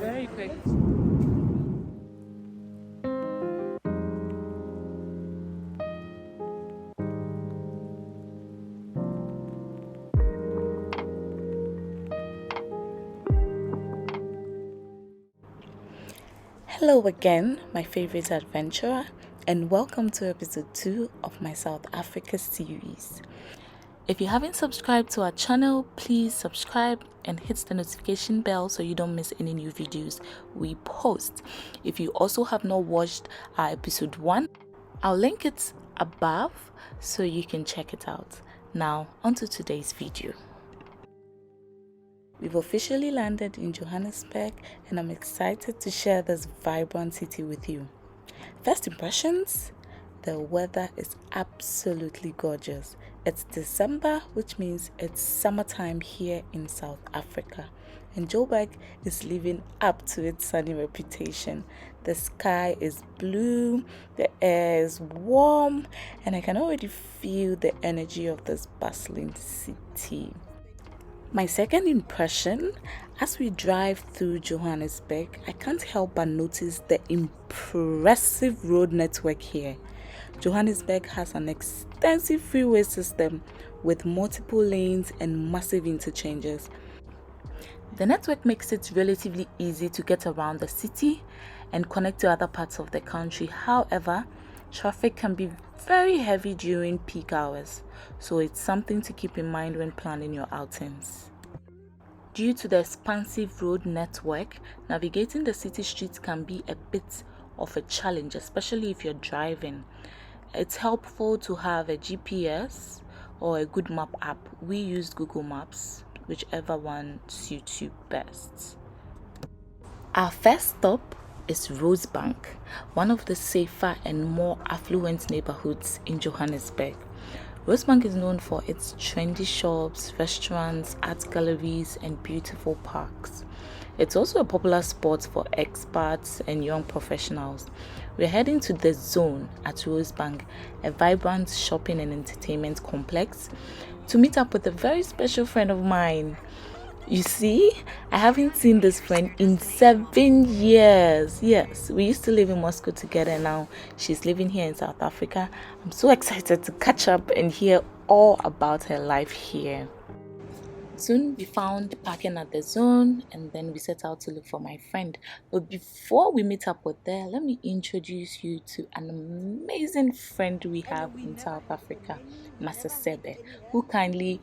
Very quick. Hello again, my favorite adventurer, and welcome to episode 2 of my South Africa series. If you haven't subscribed to our channel, please subscribe and hit the notification bell so you don't miss any new videos we post. If you also have not watched our episode 1, I'll link it above so you can check it out. Now, onto today's video. We've officially landed in Johannesburg and I'm excited to share this vibrant city with you. First impressions? The weather is absolutely gorgeous. It's December, which means it's summertime here in South Africa. And Joburg is living up to its sunny reputation. The sky is blue, the air is warm, and I can already feel the energy of this bustling city. My second impression, as we drive through Johannesburg, I can't help but notice the impressive road network here. Johannesburg has an extensive freeway system with multiple lanes and massive interchanges. The network makes it relatively easy to get around the city and connect to other parts of the country. However, traffic can be very heavy during peak hours, so it's something to keep in mind when planning your outings. Due to the expansive road network, navigating the city streets can be a bit of a challenge, especially if you're driving. It's helpful to have a GPS or a good map app. We used Google Maps, whichever one suits you best. Our first stop is Rosebank, one of the safer and more affluent neighborhoods in Johannesburg. Rosebank is known for its trendy shops, restaurants, art galleries, and beautiful parks. It's also a popular spot for expats and young professionals. We're heading to the Zone at Rosebank, a vibrant shopping and entertainment complex, to meet up with a very special friend of mine. You see, I haven't seen this friend in 7 years. Yes, we used to live in Moscow together. Now she's living here in South Africa. I'm so excited to catch up and hear all about her life here. Soon we found parking at the Zone and then we set out to look for my friend. But before we meet up with her, let me introduce you to an amazing friend we have in South Africa, Masasebe, who kindly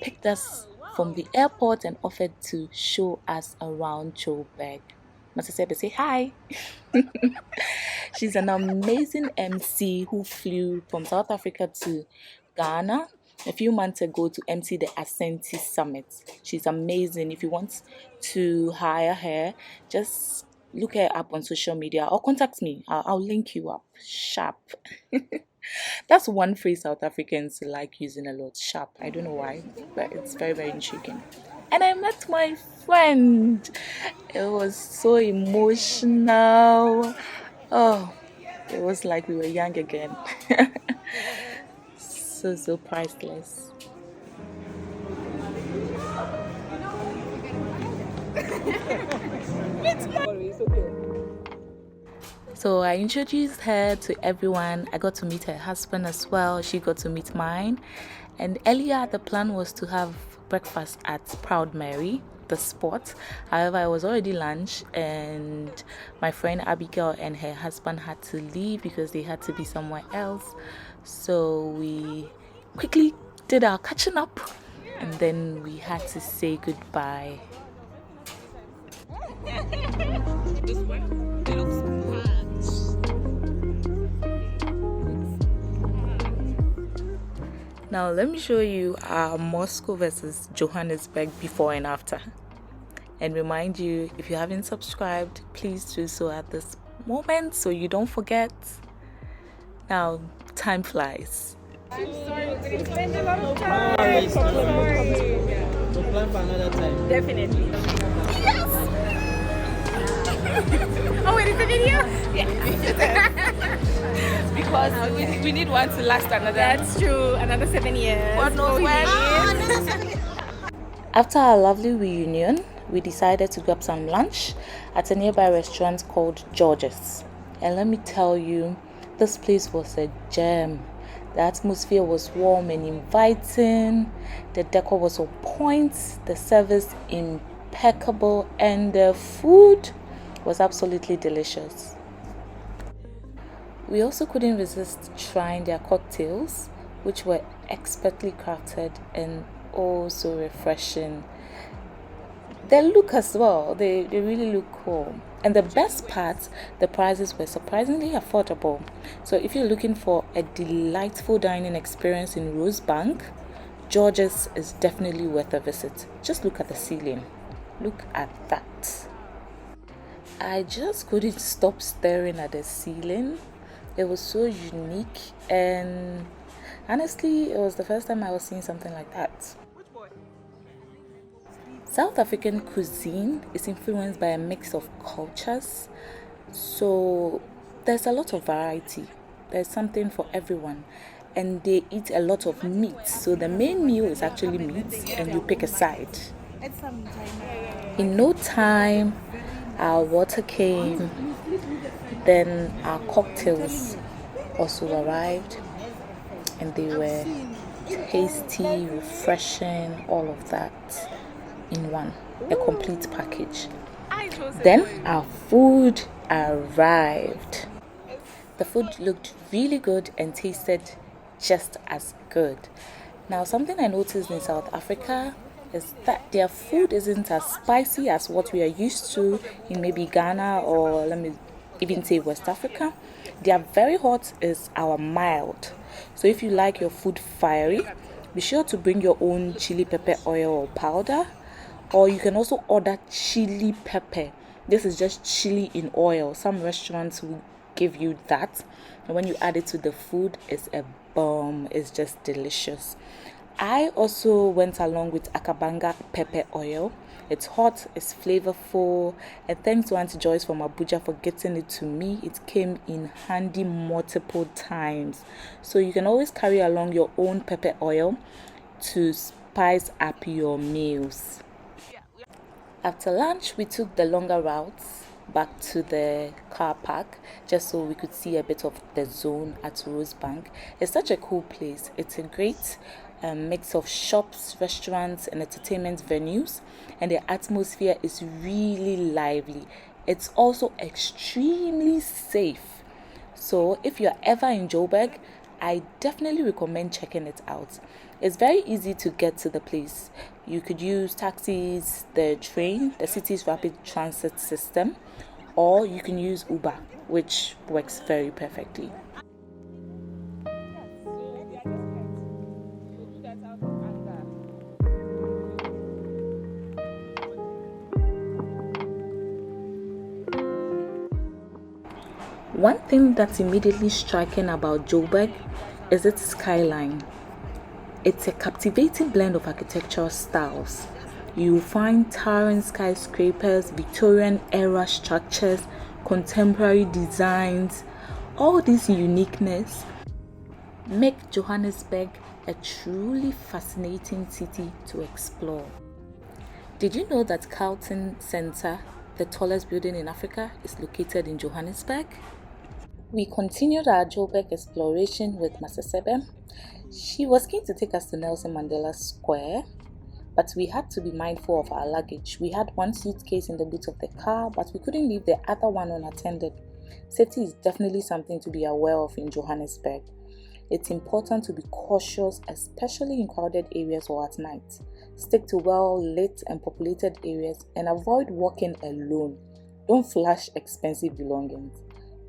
picked us from the airport and offered to show us around Joburg. Masasebe, say hi. She's an amazing MC who flew from South Africa to Ghana a few months ago to MC the Ascenti Summit. She's amazing. If you want to hire her, just look her up on social media or contact me. I'll link you up. Sharp. That's one phrase South Africans like using a lot. Sharp. I don't know why, but it's very, very intriguing. And I met my friend. It was so emotional. Oh, it was like we were young again. So priceless. So I introduced her to everyone. I got to meet her husband as well. She got to meet mine. And earlier the plan was to have breakfast at Proud Mary, the spot. However, it was already lunch and my friend Abigail and her husband had to leave because they had to be somewhere else. So we quickly did our catching up and then we had to say goodbye. This one, it looks Now let me show you our Moscow versus Johannesburg before and after. And remind you, if you haven't subscribed, please do so at this moment so you don't forget. Now, time flies. I'm sorry, we're going to spend a lot of time. I'm sorry. We'll plan for another time. Definitely. Yes! Oh, wait, it's a video? Yeah. Because we need one to last another. That's true. Another 7 years. God knows when. After our lovely reunion, we decided to grab some lunch at a nearby restaurant called George's. And let me tell you, this place was a gem. The atmosphere was warm and inviting, the decor was on point, the service impeccable, and the food was absolutely delicious. We also couldn't resist trying their cocktails, which were expertly crafted and oh so refreshing. They look as well, they really look cool. And the best part, the prices were surprisingly affordable. So if you're looking for a delightful dining experience in Rosebank, George's is definitely worth a visit. Just look at the ceiling. Look at that. I just couldn't stop staring at the ceiling. It was so unique, and honestly, it was the first time I was seeing something like that. South African cuisine is influenced by a mix of cultures, so there's a lot of variety. There's something for everyone, and they eat a lot of meat. So the main meal is actually meat, and you pick a side. In no time, our water came, then our cocktails also arrived, and they were tasty, refreshing, all of that in one, a complete package. Then our food arrived. The food looked really good and tasted just as good. Now, something I noticed in South Africa is that their food isn't as spicy as what we are used to in maybe Ghana, or let me even say West Africa. Their very hot is our mild. So if you like your food fiery, be sure to bring your own chili pepper oil or powder, or you can also order chili pepper. This is just chili in oil. Some restaurants will give you that, and when you add it to the food, it's a bomb. It's just delicious. I also went along with Akabanga pepper oil. It's hot, it's flavorful, and thanks to Auntie Joyce from Abuja for getting it to me. It came in handy multiple times. So you can always carry along your own pepper oil to spice up your meals. After lunch, we took the longer routes back to the car park just so we could see a bit of the zone at Rosebank. It's such a cool place. It's a great mix of shops, restaurants, and entertainment venues, and the atmosphere is really lively. It's also extremely safe. So if you're ever in Joburg, I definitely recommend checking it out. It's very easy to get to the place. You could use taxis, the train, the city's rapid transit system, or you can use Uber, which works very perfectly. One thing that's immediately striking about Joburg is its skyline. It's a captivating blend of architectural styles. You'll find towering skyscrapers, Victorian era structures, contemporary designs. All this uniqueness make Johannesburg a truly fascinating city to explore. Did you know that Carlton Centre, the tallest building in Africa, is located in Johannesburg? We continued our Joburg exploration with Masasebe. She was keen to take us to Nelson Mandela Square, but we had to be mindful of our luggage. We had one suitcase in the boot of the car, but we couldn't leave the other one unattended. Safety is definitely something to be aware of in Johannesburg. It's important to be cautious, especially in crowded areas or at night. Stick to well-lit and populated areas and avoid walking alone. Don't flash expensive belongings.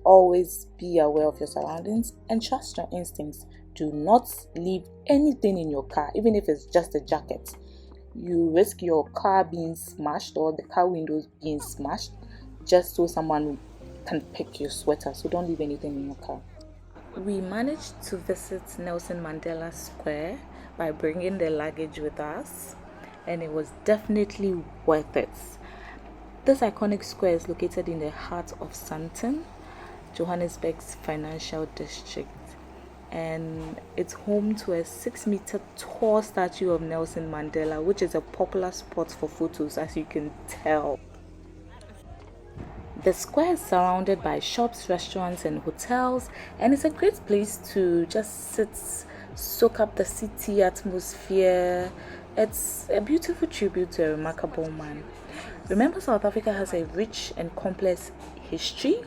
Always be aware of your surroundings and trust your instincts. Do not leave anything in your car, even if it's just a jacket. You risk your car being smashed or the car windows being smashed just so someone can pick your sweater. So don't leave anything in your car. We managed to visit Nelson Mandela Square by bringing the luggage with us, and it was definitely worth it. This iconic square is located in the heart of Sandton, Johannesburg's financial district, and it's home to a 6-meter tall statue of Nelson Mandela, which is a popular spot for photos, as you can tell. The square is surrounded by shops, restaurants, and hotels, and it's a great place to just sit, soak up the city atmosphere. It's a beautiful tribute to a remarkable man. Remember, South Africa has a rich and complex history,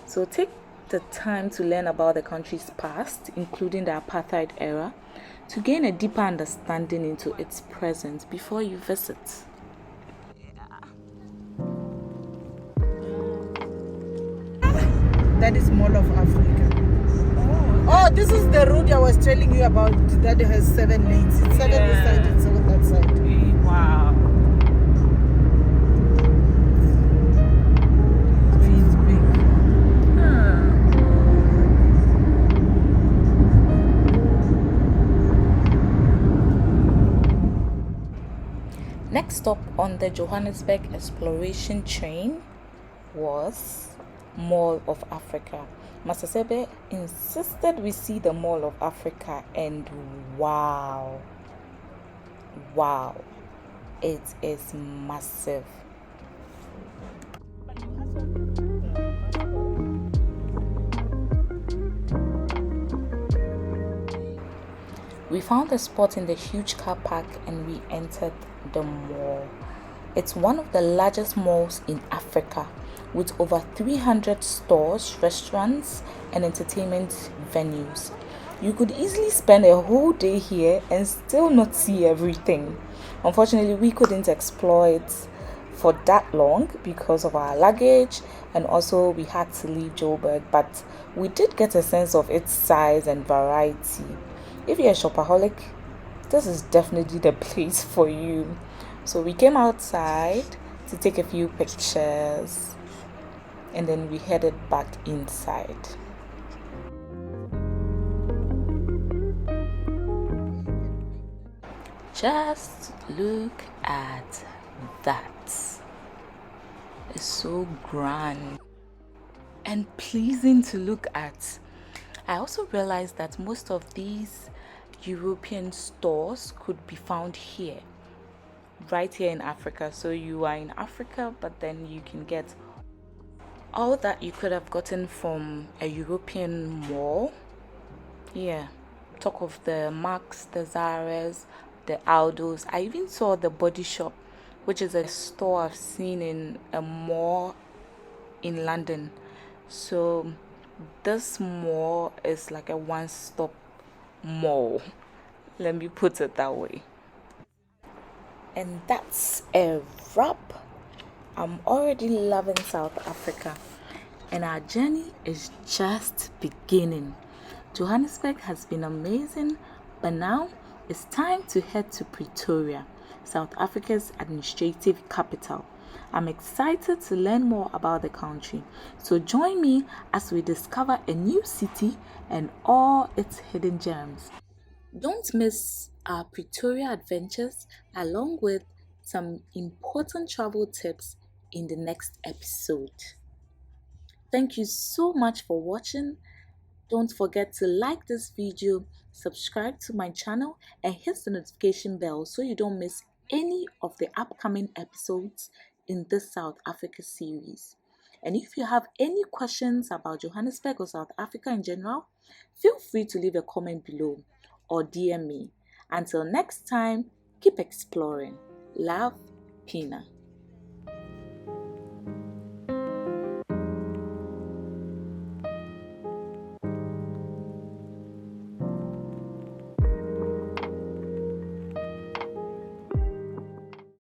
so take the time to learn about the country's past, including the apartheid era, to gain a deeper understanding into its present before you visit. That is Mall of Africa. Oh, this is the route I was telling you about that has 7 lanes. It's 7 this side and 7 that side. Wow. It's big. Next stop on the Johannesburg exploration train was Mall of Africa. Masasebe insisted we see the Mall of Africa, and wow, it is massive. We found a spot in the huge car park and we entered the mall. It's one of the largest malls in Africa, with over 300 stores, restaurants, and entertainment venues. You could easily spend a whole day here and still not see everything. Unfortunately, we couldn't explore it for that long because of our luggage, and also we had to leave Joburg, but we did get a sense of its size and variety. If you're a shopaholic, this is definitely the place for you. So we came outside to take a few pictures, and then we headed back inside. Just look at that. It's so grand and pleasing to look at. I also realized that most of these European stores could be found here, right here in Africa. So you are in Africa, but then you can get all that you could have gotten from a European mall. Yeah, talk of the Max, the Zara's, the Aldos. I even saw the Body Shop, which is a store I've seen in a mall in London. So this mall is like a one-stop mall. Let me put it that way. And that's a wrap. I'm already loving South Africa, and our journey is just beginning. Johannesburg has been amazing, but now it's time to head to Pretoria, South Africa's administrative capital. I'm excited to learn more about the country, so join me as we discover a new city and all its hidden gems. Don't miss our Pretoria adventures, along with some important travel tips in the next episode. Thank you so much for watching. Don't forget to like this video, subscribe to my channel, and hit the notification bell so you don't miss any of the upcoming episodes in this South Africa series. And if you have any questions about Johannesburg or South Africa in general, feel free to leave a comment below or DM me. Until next time, keep exploring. Love, Pina.